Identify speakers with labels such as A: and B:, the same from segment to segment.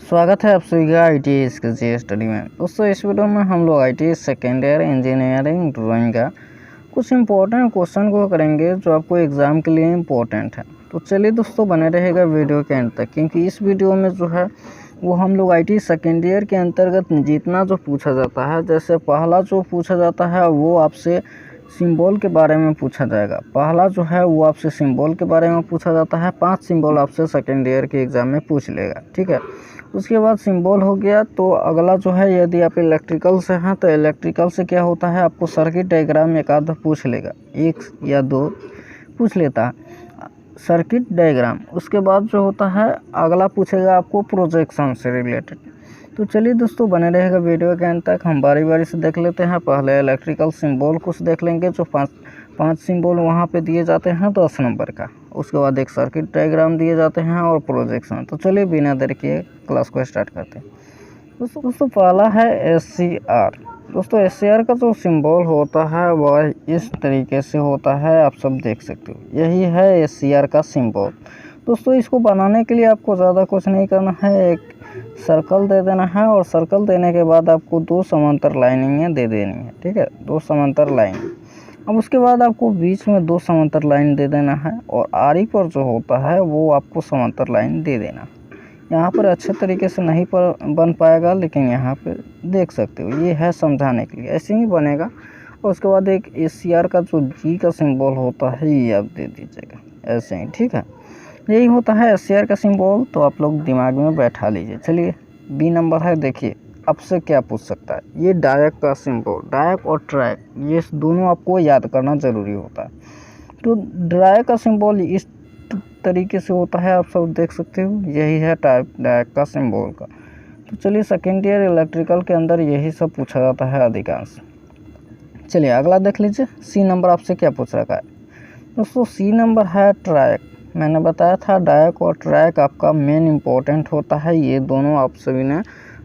A: स्वागत है आप सभी का ITI स्किल्स स्टडी में। दोस्तों इस वीडियो में हम लोग ITI second year engineering drawing का कुछ इंपॉर्टेंट क्वेश्चन को करेंगे जो आपको एग्ज़ाम के लिए इम्पोर्टेंट है। तो चलिए दोस्तों बने रहेगा वीडियो के अंत तक, क्योंकि इस वीडियो में जो है वो हम लोग ITI सेकेंड ईयर के अंतर्गत जितना जो पूछा जाता है, जैसे पहला जो पूछा जाता है वो आपसे सिंबल के बारे में पूछा जाएगा। पहला जो है वो आपसे सिंबल के बारे में पूछा जाता है। 5 सिंबल आपसे सेकेंड ईयर के एग्ज़ाम में पूछ लेगा, ठीक है। उसके बाद सिंबल हो गया तो अगला जो है, यदि आप इलेक्ट्रिकल से हैं तो इलेक्ट्रिकल से क्या होता है, आपको सर्किट डायग्राम एक आधा पूछ लेगा, 1 या 2 पूछ लेता है सर्किट डायग्राम। उसके बाद जो होता है अगला पूछेगा आपको प्रोजेक्शन से रिलेटेड। तो चलिए दोस्तों बने रहेगा वीडियो के अंत तक। हम बारी बारी से देख लेते हैं। पहले इलेक्ट्रिकल सिंबल कुछ देख लेंगे, जो पाँच सिंबल वहाँ पे दिए जाते हैं 10 नंबर का। उसके बाद एक सर्किट डायग्राम दिए जाते हैं और प्रोजेक्शन। तो चलिए बिना देर किए क्लास को स्टार्ट करते हैं। दोस्तों पहला है SCR। दोस्तों SCR का जो सिंबल होता है वह इस तरीके से होता है, आप सब देख सकते हो। यही है SCR का सिंबल। दोस्तों इसको बनाने के लिए आपको ज़्यादा कुछ नहीं करना है, एक सर्कल दे देना है और सर्कल देने के बाद आपको 2 समांतर लाइनिंगें दे देनी है, ठीक है, 2 समांतर लाइन। अब उसके बाद आपको बीच में 2 समांतर लाइन दे देना है और आरी पर जो होता है वो आपको समांतर लाइन दे देना। यहाँ पर अच्छे तरीके से नहीं बन पाएगा, लेकिन यहाँ पे देख सकते हो, ये है समझाने के लिए, ऐसे ही बनेगा। और उसके बाद एक SCR का जो G का सिंबल होता है ये आप दे दीजिएगा ऐसे ही, ठीक है। यही होता है SCR का सिंबल, तो आप लोग दिमाग में बैठा लीजिए। चलिए B नंबर है, देखिए आपसे क्या पूछ सकता है। ये डायक का सिंबल, डायक और ट्रैक, ये दोनों आपको याद करना ज़रूरी होता है। तो डायक का सिंबल इस तरीके से होता है, आप सब देख सकते हो, यही है डायक का सिंबल का। तो चलिए सेकेंड ईयर इलेक्ट्रिकल के अंदर यही सब पूछा जाता है अधिकांश। चलिए अगला देख लीजिए, C नंबर आपसे क्या पूछ रखा है। दोस्तों C नंबर है ट्रैक। मैंने बताया था डायक और ट्रैक आपका मेन इम्पोर्टेंट होता है, ये दोनों आप सभी ने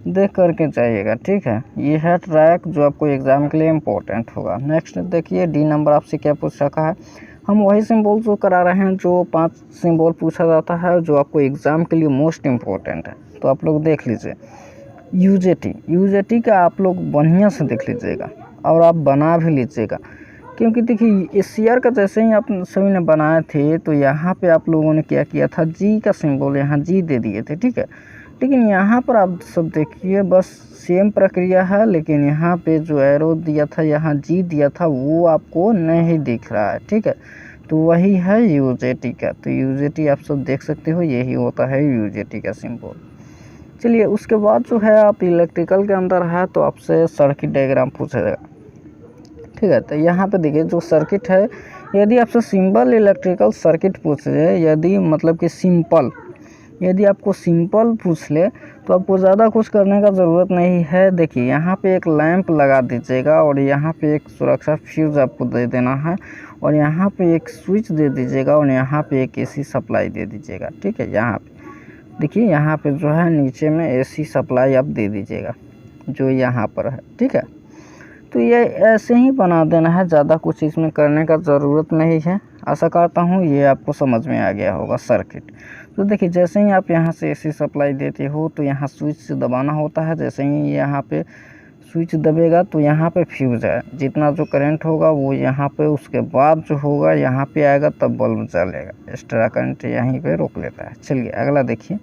A: देख करके जाइएगा, ठीक है। ये है ट्रैक जो आपको एग्ज़ाम के लिए इम्पोर्टेंट होगा। नेक्स्ट देखिए D नंबर आपसे क्या पूछ रखा है। हम वही सिंबल जो करा रहे हैं, जो 5 सिंबल पूछा जाता है जो आपको एग्ज़ाम के लिए मोस्ट इम्पोर्टेंट है। तो आप लोग देख लीजिए UJT का आप लोग बढ़िया से देख लीजिएगा और आप बना भी लीजिएगा, क्योंकि देखिए SCR का जैसे ही आप सभी ने बनाए थे तो यहाँ पे आप लोगों ने क्या किया था, G का सिंबल यहाँ G दे दिए थे, ठीक है। लेकिन यहाँ पर आप सब देखिए बस सेम प्रक्रिया है, लेकिन यहाँ पे जो एरो दिया था, यहाँ G दिया था, वो आपको नहीं दिख रहा है, ठीक है। तो वही है UJT का। तो UJT आप सब देख सकते हो, यही होता है UJT का सिंबल। चलिए उसके बाद जो है आप इलेक्ट्रिकल के अंदर है तो आपसे सर्किट डायग्राम पूछेगा, ठीक है। तो यहाँ पे देखिए जो सर्किट है, यदि आपसे सिंपल इलेक्ट्रिकल सर्किट पूछ ले, यदि मतलब कि यदि आपको सिंपल पूछ ले तो आपको ज़्यादा कुछ करने का ज़रूरत नहीं है। देखिए यहाँ पे एक लैंप लगा दीजिएगा और यहाँ पे एक सुरक्षा फ्यूज़ आपको दे देना है और यहाँ पे एक स्विच दे दीजिएगा और यहाँ पे एक AC सप्लाई दे दीजिएगा, ठीक है। यहाँ पे देखिए, यहाँ पे जो है नीचे में AC सप्लाई आप दे दीजिएगा जो यहाँ पर है, ठीक है। तो ये ऐसे ही बना देना है, ज़्यादा कुछ इसमें करने का ज़रूरत नहीं है। आशा करता हूँ ये आपको समझ में आ गया होगा सर्किट। तो देखिए जैसे ही आप यहाँ से AC सप्लाई देते हो तो यहाँ स्विच से दबाना होता है। जैसे ही यहाँ पे स्विच दबेगा तो यहाँ पे फ्यूज़ है, जितना जो करंट होगा वो यहाँ पे, उसके बाद जो होगा यहाँ पे आएगा तब बल्ब जलेगा। एक्स्ट्रा करंट यहीं पे रोक लेता है। चलिए अगला देखिए,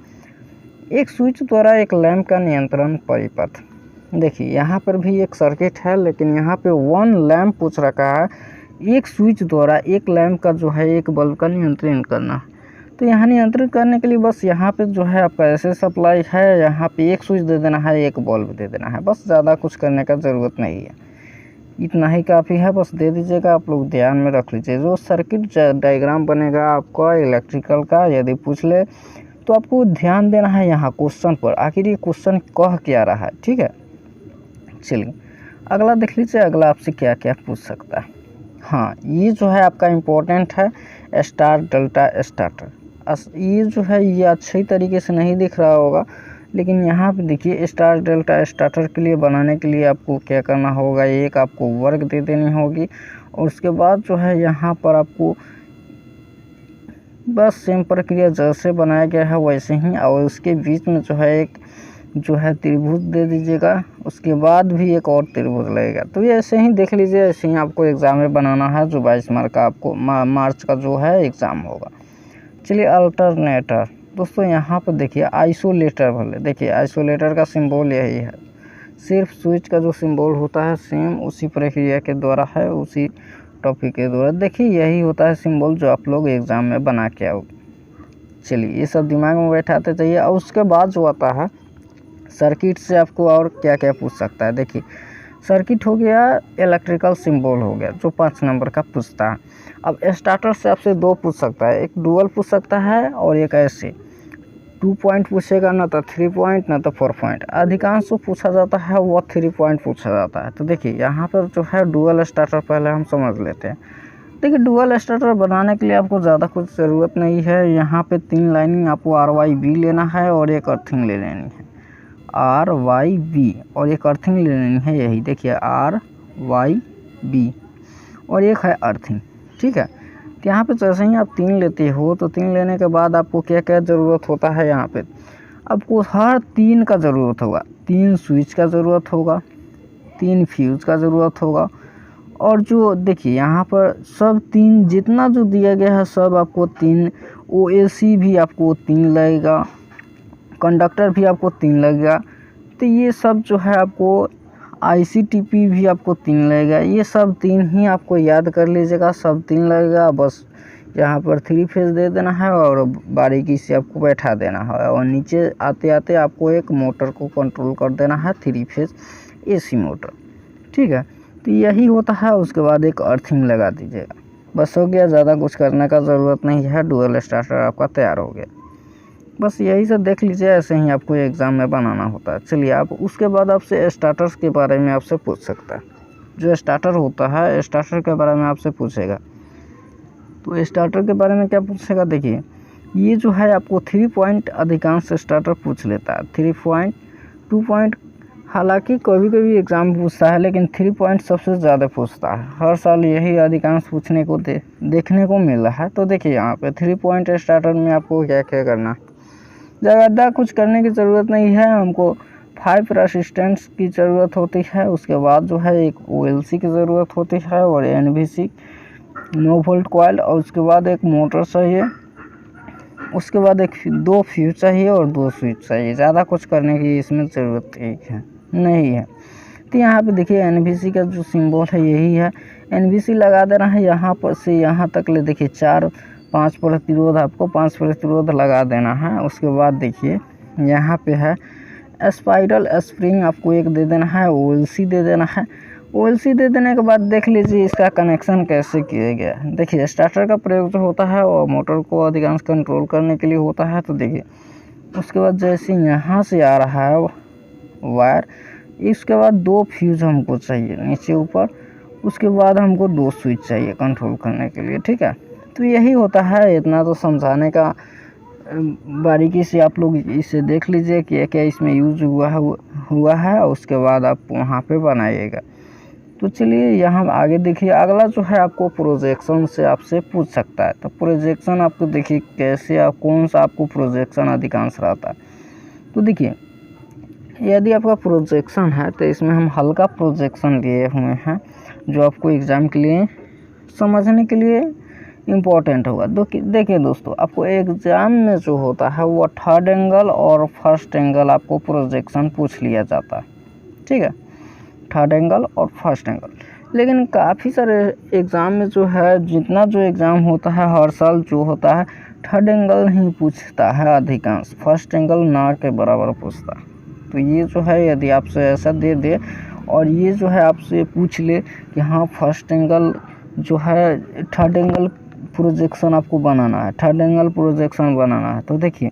A: एक स्विच द्वारा एक लैंप का नियंत्रण परिपथ। देखिए यहाँ पर भी एक सर्किट है, लेकिन यहाँ पे 1 लैंप पूछ रखा है। एक स्विच द्वारा एक लैंप का जो है एक बल्ब का नियंत्रण करना। तो यहाँ नियंत्रित करने के लिए बस यहाँ पे जो है आपका ऐसे सप्लाई है, यहाँ पे एक स्विच दे देना है, एक बल्ब दे देना है, बस ज़्यादा कुछ करने का ज़रूरत नहीं है, इतना ही काफ़ी है, बस दे दीजिएगा। आप लोग ध्यान में रख लीजिए, जो सर्किट डायग्राम बनेगा आपका इलेक्ट्रिकल का यदि पूछ ले तो आपको ध्यान देना है यहाँ क्वेश्चन पर, आखिर ये क्वेश्चन कह क्या रहा है, ठीक है। चलिए अगला देख लीजिए, अगला आपसे क्या क्या पूछ सकता है। हाँ ये जो है आपका इम्पोर्टेंट है, स्टार डेल्टा स्टार्टर। ये जो है ये अच्छी तरीके से नहीं दिख रहा होगा, लेकिन यहाँ पे देखिए स्टार डेल्टा स्टार्टर के लिए बनाने के लिए आपको क्या करना होगा, एक आपको वर्क दे देनी होगी और उसके बाद जो है यहाँ पर आपको बस सेम प्रक्रिया जैसे बनाया गया है वैसे ही, और उसके बीच में जो है त्रिभुज दे दीजिएगा। उसके बाद भी एक और त्रिभुज लगेगा। तो ये ऐसे ही देख लीजिए, ऐसे ही आपको एग्ज़ाम में बनाना है जो 22 मार्क का आपको मार्च का जो है एग्ज़ाम होगा। चलिए अल्टरनेटर दोस्तों, यहाँ पर देखिए आइसोलेटर भले, देखिए आइसोलेटर का सिंबल यही है, सिर्फ स्विच का जो सिंबल होता है सेम उसी प्रक्रिया के द्वारा है, उसी टॉपिक के द्वारा। देखिए यही होता है सिंबल जो आप लोग एग्ज़ाम में बना के आओ। चलिए ये सब दिमाग में बैठाते जाइए। और उसके बाद जो आता है सर्किट से आपको और क्या क्या पूछ सकता है। देखिए सर्किट हो गया, इलेक्ट्रिकल सिंबल हो गया जो 5 नंबर का पूछता है। अब स्टार्टर से आपसे 2 पूछ सकता है, एक डुअल पूछ सकता है और एक ऐसे 2 पॉइंट पूछेगा, ना तो 3 पॉइंट ना तो 4 पॉइंट। अधिकांश जो पूछा जाता है वो 3 पॉइंट पूछा जाता है। तो देखिए यहाँ पर जो है डुअल स्टार्टर पहले हम समझ लेते हैं। देखिए डुअल स्टार्टर बनाने के लिए आपको ज़्यादा कुछ ज़रूरत नहीं है। यहाँ पे 3 लाइनिंग आपको RYB लेना है और एक अर्थिंग ले लेनी है, RYB, और एक अर्थिंग ले लेनी है, यही देखिए RYB, और एक है अर्थिंग। ठीक है, तो यहाँ पे जैसे ही आप 3 लेते हो तो 3 लेने के बाद आपको क्या क्या ज़रूरत होता है। यहाँ पे आपको हर 3 का ज़रूरत होगा, 3 स्विच का ज़रूरत होगा, 3 फ्यूज़ का ज़रूरत होगा, और जो देखिए यहाँ पर सब 3 जितना जो दिया गया है सब आपको 3, OAC भी आपको 3 लगेगा, कंडक्टर भी आपको 3 लगेगा। तो ये सब जो है आपको ICTP भी आपको 3 लगेगा। ये सब 3 ही आपको याद कर लीजिएगा, सब 3 लगेगा। बस यहाँ पर 3 फेज दे देना है और बारीकी से आपको बैठा देना है, और नीचे आते आते आपको एक मोटर को कंट्रोल कर देना है, 3 फेज AC मोटर। ठीक है, तो यही होता है। उसके बाद एक अर्थिंग लगा दीजिएगा, बस हो गया, ज़्यादा कुछ करने का ज़रूरत नहीं है। डुअल स्टार्टर आपका तैयार हो गया। बस यही सब देख लीजिए, ऐसे ही आपको एग्ज़ाम में बनाना होता है। चलिए आप उसके बाद आपसे स्टार्टर्स के बारे में आपसे पूछ सकता है। जो स्टार्टर होता है स्टार्टर के बारे में आपसे पूछेगा। तो स्टार्टर के बारे में क्या पूछेगा, देखिए ये जो है आपको 3 पॉइंट अधिकांश स्टार्टर पूछ लेता है, 3 पॉइंट 2 पॉइंट हालांकि कभी कभी एग्ज़ाम में पूछता है, लेकिन 3 पॉइंट सबसे ज़्यादा पूछता है। हर साल यही अधिकांश पूछने को देखने को मिल रहा है। तो देखिए यहाँ पे 3 पॉइंट स्टार्टर में आपको क्या क्या करना, ज़्यादा कुछ करने की ज़रूरत नहीं है। हमको 5 रेसिस्टेंस की ज़रूरत होती है, उसके बाद जो है एक OLC की ज़रूरत होती है, और NVC 9 वोल्ट कॉइल, और उसके बाद एक मोटर चाहिए, उसके बाद एक 2 फ्यूज चाहिए और 2 स्विच चाहिए। ज़्यादा कुछ करने की इसमें ज़रूरत नहीं है। तो यहाँ पे देखिए NVC का जो सिंबल है यही है, NVC लगा देना है। यहाँ पर से यहाँ तक ले देखिए 5 प्रतिरोध, आपको 5 प्रतिरोध लगा देना है। उसके बाद देखिए यहाँ पे है स्पाइरल स्प्रिंग, आपको एक दे देना है, OLC दे देना है। OLC दे देने के बाद देख लीजिए इसका कनेक्शन कैसे किया गया है। देखिए स्टार्टर का प्रयोग जो होता है और मोटर को अधिकांश कंट्रोल करने के लिए होता है। तो देखिए उसके बाद जैसे यहाँ से आ रहा है वायर, इसके बाद 2 फ्यूज हमको चाहिए नीचे ऊपर, उसके बाद हमको 2 स्विच चाहिए कंट्रोल करने के लिए। ठीक है, तो यही होता है। इतना तो समझाने का बारीकी से आप लोग इसे देख लीजिए कि क्या इसमें यूज हुआ है, और उसके बाद आप वहाँ पे बनाइएगा। तो चलिए यहाँ आगे देखिए, अगला जो है आपको प्रोजेक्शन से आपसे पूछ सकता है। तो प्रोजेक्शन आपको देखिए कैसे, कौन सा आपको प्रोजेक्शन अधिकांश रहता है। तो देखिए यदि आपका प्रोजेक्शन है तो इसमें हम हल्का प्रोजेक्शन लिए हुए हैं, जो आपको एग्ज़ाम के लिए समझने के लिए इम्पोर्टेंट होगा। देखिए दोस्तों, आपको एग्ज़ाम में जो होता है वो 3rd एंगल और 1st एंगल आपको प्रोजेक्शन पूछ लिया जाता है। ठीक है, 3rd एंगल और 1st एंगल। लेकिन काफ़ी सारे एग्ज़ाम में जो है, जितना जो एग्ज़ाम होता है हर साल जो होता है 3rd एंगल ही पूछता है अधिकांश, 1st एंगल ना के बराबर पूछता है। तो ये जो है यदि आपसे ऐसा दे दे और ये जो है आपसे पूछ ले कि हाँ 1st एंगल जो है 3rd एंगल प्रोजेक्शन आपको बनाना है, 3rd एंगल प्रोजेक्शन बनाना है, तो देखिए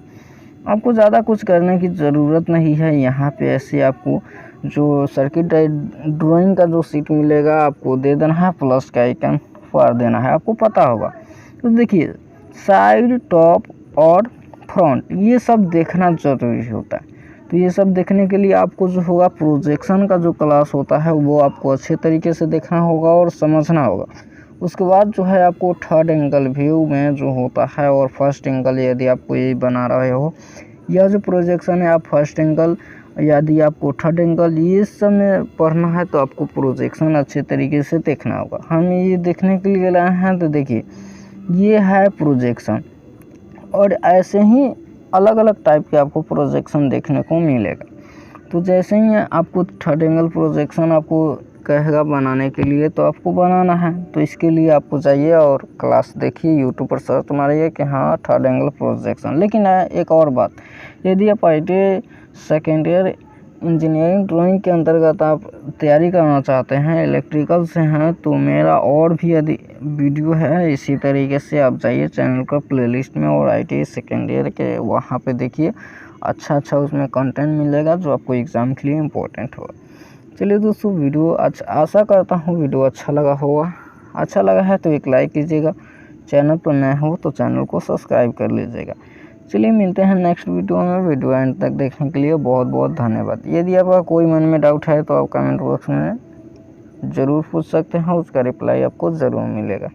A: आपको ज़्यादा कुछ करने की ज़रूरत नहीं है। यहाँ पे ऐसे आपको जो सर्किट ड्राइंग का जो सीट मिलेगा आपको दे देना है, प्लस का आइकन पर देना है, आपको पता होगा। तो देखिए साइड, टॉप और फ्रंट ये सब देखना ज़रूरी होता है। तो ये सब देखने के लिए आपको जो होगा प्रोजेक्शन का जो क्लास होता है वो आपको अच्छे तरीके से देखना होगा और समझना होगा। उसके बाद जो है आपको थर्ड एंगल व्यू में जो होता है और फर्स्ट एंगल यदि आपको यही बना रहे हो, यह जो प्रोजेक्शन है आप फर्स्ट एंगल यदि आपको थर्ड एंगल ये सब में पढ़ना है तो आपको प्रोजेक्शन अच्छे तरीके से देखना होगा। हम ये देखने के लिए लाए हैं तो देखिए ये है प्रोजेक्शन और ऐसे ही अलग अलग टाइप के आपको प्रोजेक्शन देखने को मिलेगा। तो जैसे ही आपको थर्ड एंगल प्रोजेक्शन आपको कहेगा बनाने के लिए तो आपको बनाना है, तो इसके लिए आपको जाइए और क्लास देखिए, यूट्यूब पर सर्च मारिए कि हाँ थर्ड एंगल प्रोजेक्शन। लेकिन एक और बात, यदि आप ITI second year engineering drawing के अंतर्गत आप तैयारी करना चाहते हैं, इलेक्ट्रिकल से हैं, तो मेरा और भी यदि वीडियो है इसी तरीके से आप जाइए चैनल का प्लेलिस्ट में और ITI सेकेंड ईयर के वहाँ पे देखिए, अच्छा उसमें कंटेंट मिलेगा जो आपको एग्ज़ाम के लिए इम्पोर्टेंट होगा। चलिए दोस्तों, वीडियो आशा करता हूँ वीडियो अच्छा लगा होगा। अच्छा लगा है तो एक लाइक कीजिएगा, चैनल पर नए हो तो चैनल को सब्सक्राइब कर लीजिएगा। चलिए मिलते हैं नेक्स्ट वीडियो में। वीडियो एंड तक देखने के लिए बहुत बहुत धन्यवाद। यदि आपका कोई मन में डाउट है तो आप कमेंट बॉक्स में ज़रूर पूछ सकते हैं, उसका रिप्लाई आपको ज़रूर मिलेगा।